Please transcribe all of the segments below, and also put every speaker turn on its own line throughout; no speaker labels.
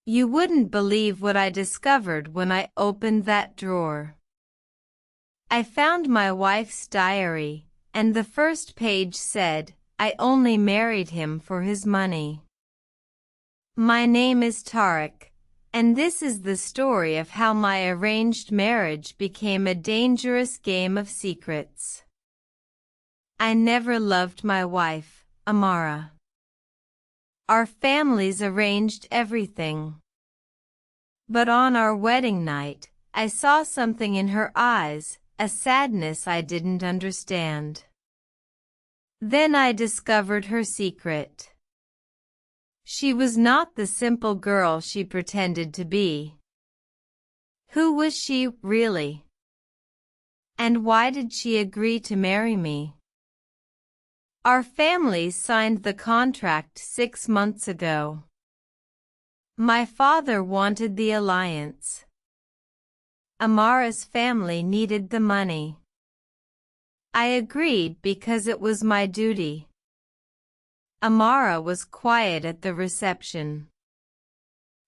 You wouldn't believe what I discovered when I opened that drawer. I found my wife's diary, and the first page said, "I only married him for his money." My name is Tarek, and this is the story of how my arranged marriage became a dangerous game of secrets. I never loved my wife, Amara. Our families arranged everything. But on our wedding night, I saw something in her eyes, a sadness I didn't understand. Then I discovered her secret. She was not the simple girl she pretended to be. Who was she, really? And why did she agree to marry me? Our families signed the contract 6 months ago. My father wanted the alliance. Amara's family needed the money. I agreed because it was my duty. Amara was quiet at the reception.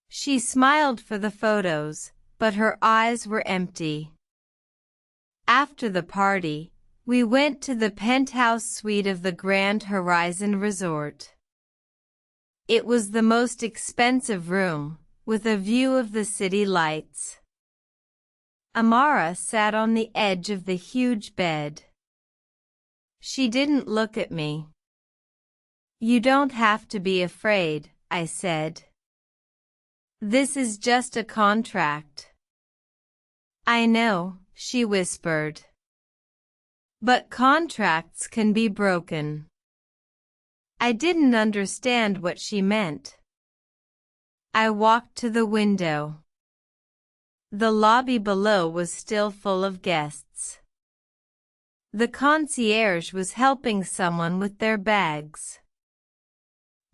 She smiled for the photos, but her eyes were empty. After the party, we went to the penthouse suite of the Grand Horizon Resort. It was the most expensive room, with a view of the city lights. Amara sat on the edge of the huge bed. She didn't look at me. "You don't have to be afraid," I said. "This is just a contract." "I know," she whispered. "But contracts can be broken." I didn't understand what she meant. I walked to the window. The lobby below was still full of guests. The concierge was helping someone with their bags.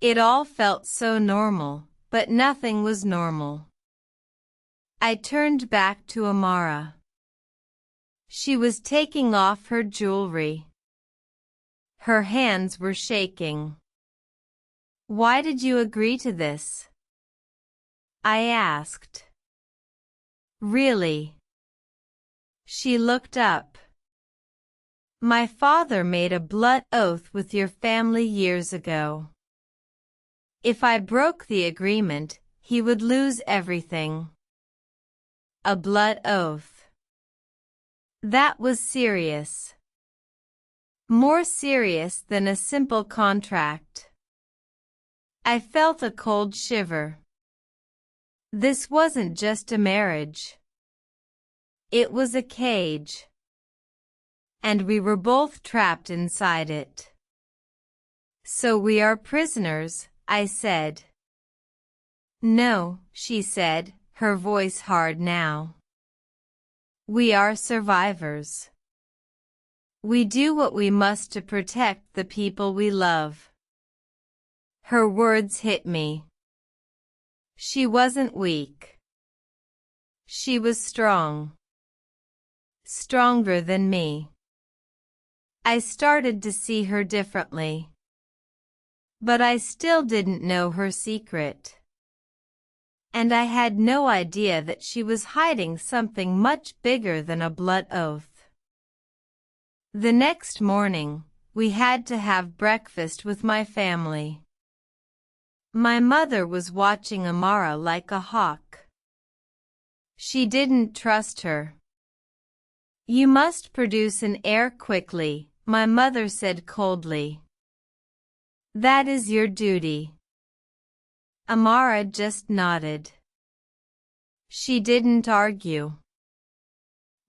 It all felt so normal, but nothing was normal. I turned back to Amara. She was taking off her jewelry. Her hands were shaking. "Why did you agree to this?" I asked. "Really?" She looked up. "My father made a blood oath with your family years ago. If I broke the agreement, he would lose everything." A blood oath. That was serious. More serious than a simple contract. I felt a cold shiver. This wasn't just a marriage. It was a cage. And we were both trapped inside it. "So we are prisoners," I said. "No," she said, her voice hard now. "We are survivors. We do what we must to protect the people we love." Her words hit me. She wasn't weak. She was strong. Stronger than me. I started to see her differently. But I still didn't know her secret. And I had no idea that she was hiding something much bigger than a blood oath. The next morning, we had to have breakfast with my family. My mother was watching Amara like a hawk. She didn't trust her. "You must produce an heir quickly," my mother said coldly. "That is your duty." Amara just nodded. She didn't argue.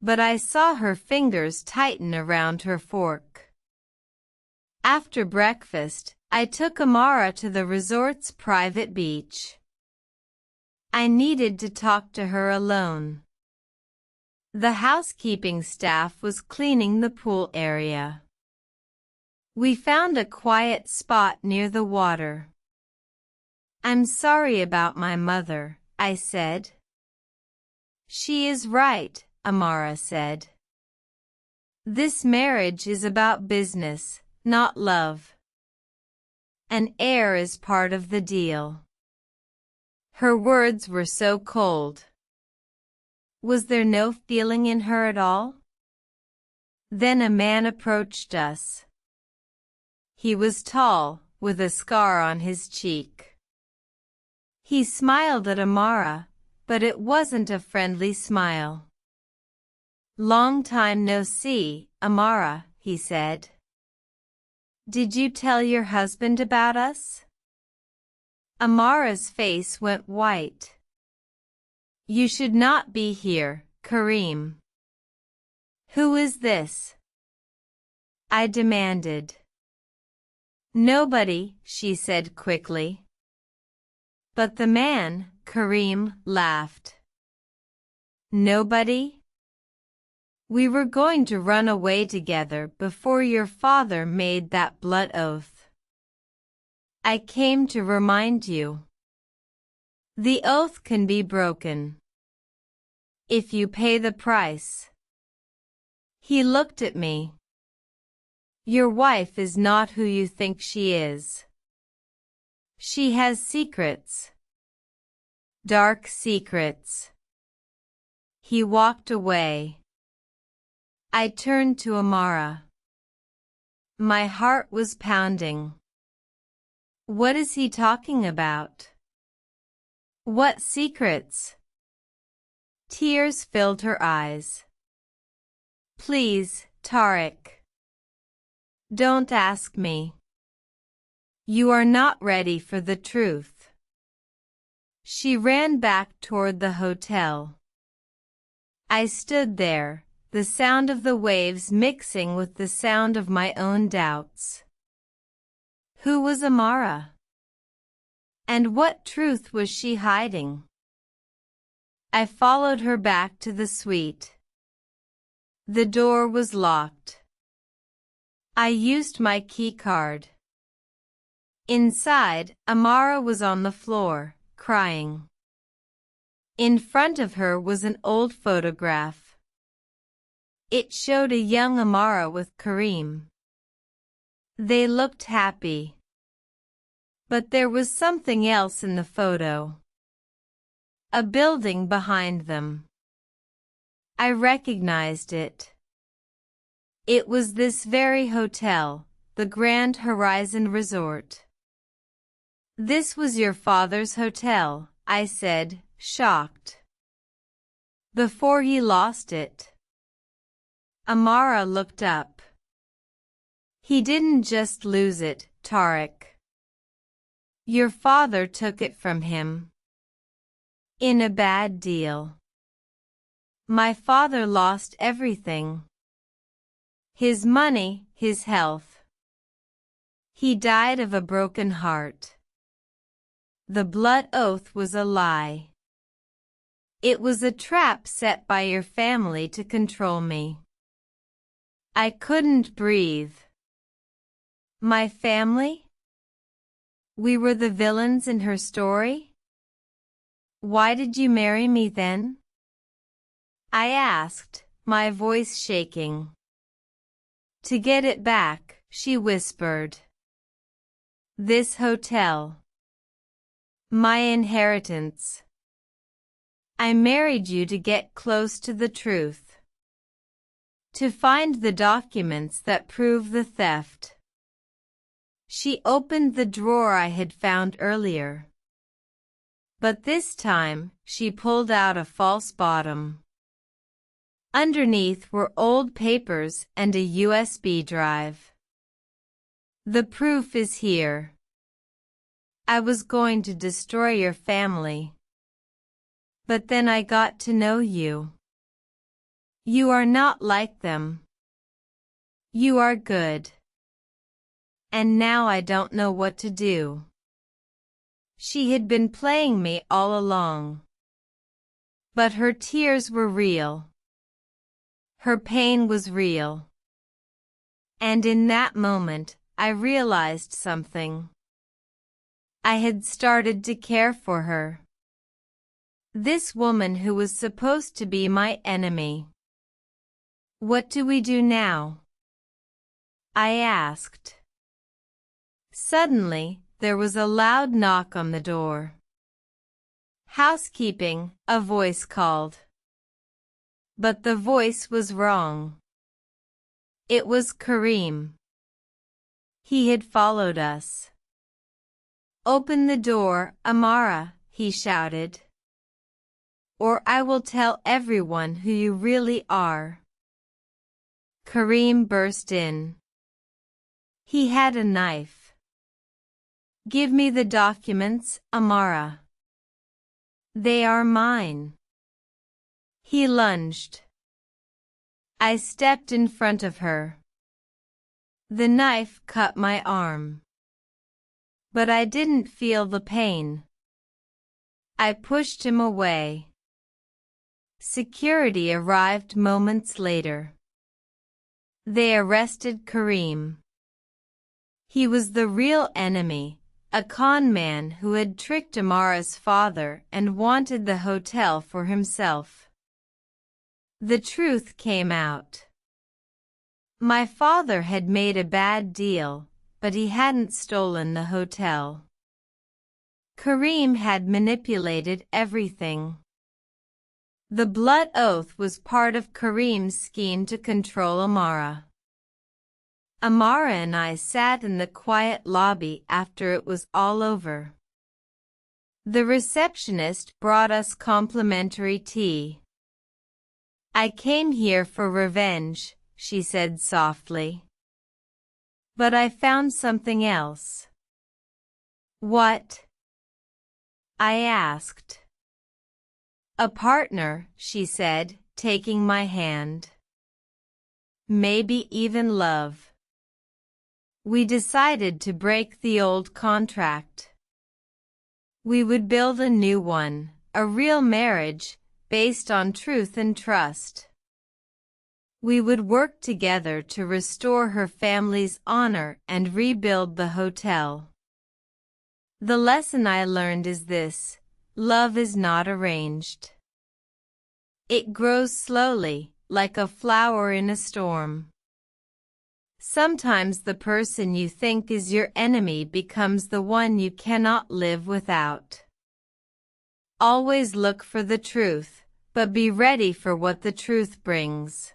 But I saw her fingers tighten around her fork. After breakfast, I took Amara to the resort's private beach. I needed to talk to her alone. The housekeeping staff was cleaning the pool area. We found a quiet spot near the water. "I'm sorry about my mother," I said. "She is right," Amara said. "This marriage is about business, not love. An heir is part of the deal." Her words were so cold. Was there no feeling in her at all? Then a man approached us. He was tall, with a scar on his cheek. He smiled at Amara, but it wasn't a friendly smile. "Long time no see, Amara," he said. "Did you tell your husband about us?" Amara's face went white. "You should not be here, Kareem." "Who is this?" I demanded. "Nobody," she said quickly. But the man, Kareem, laughed. "Nobody? We were going to run away together before your father made that blood oath. I came to remind you. The oath can be broken if you pay the price." He looked at me. "Your wife is not who you think she is. She has secrets. Dark secrets." He walked away. I turned to Amara. My heart was pounding. What is he talking about? What secrets? Tears filled her eyes. "Please, Tariq. Don't ask me. You are not ready for the truth." She ran back toward the hotel. I stood there, the sound of the waves mixing with the sound of my own doubts. Who was Amara? And what truth was she hiding? I followed her back to the suite. The door was locked. I used my key card. Inside, Amara was on the floor, crying. In front of her was an old photograph. It showed a young Amara with Kareem. They looked happy. But there was something else in the photo. A building behind them. I recognized it. It was this very hotel, the Grand Horizon Resort. "This was your father's hotel," I said, shocked. "Before he lost it." Amara looked up. "He didn't just lose it, Tariq. Your father took it from him. In a bad deal. My father lost everything. His money, his health. He died of a broken heart. The blood oath was a lie. It was a trap set by your family to control me." I couldn't breathe. My family? We were the villains in her story? "Why did you marry me then?" I asked, my voice shaking. "To get it back," she whispered. "This hotel. My inheritance. I married you to get close to the truth. To find the documents that prove the theft." She opened the drawer I had found earlier. But this time, she pulled out a false bottom. Underneath were old papers and a USB drive. "The proof is here. I was going to destroy your family. But then I got to know you. You are not like them. You are good. And now I don't know what to do." She had been playing me all along. But her tears were real. Her pain was real. And in that moment, I realized something. I had started to care for her. This woman who was supposed to be my enemy. "What do we do now?" I asked. Suddenly, there was a loud knock on the door. Housekeeping, a voice called. But the voice was wrong. It was Kareem. He had followed us. "Open the door, Amara," he shouted. "Or I will tell everyone who you really are." Kareem burst in. He had a knife. "Give me the documents, Amara. They are mine." He lunged. I stepped in front of her. The knife cut my arm. But I didn't feel the pain. I pushed him away. Security arrived moments later. They arrested Kareem. He was the real enemy, a con man who had tricked Amara's father and wanted the hotel for himself. The truth came out. My father had made a bad deal, but he hadn't stolen the hotel. Kareem had manipulated everything. The blood oath was part of Kareem's scheme to control Amara. Amara and I sat in the quiet lobby after it was all over. The receptionist brought us complimentary tea. "I came here for revenge," she said softly. "But I found something else." "What?" I asked. "A partner," she said, taking my hand. "Maybe even love." We decided to break the old contract. We would build a new one, a real marriage, based on truth and trust. We would work together to restore her family's honor and rebuild the hotel. The lesson I learned is this: love is not arranged. It grows slowly, like a flower in a storm. Sometimes the person you think is your enemy becomes the one you cannot live without. Always look for the truth, but be ready for what the truth brings.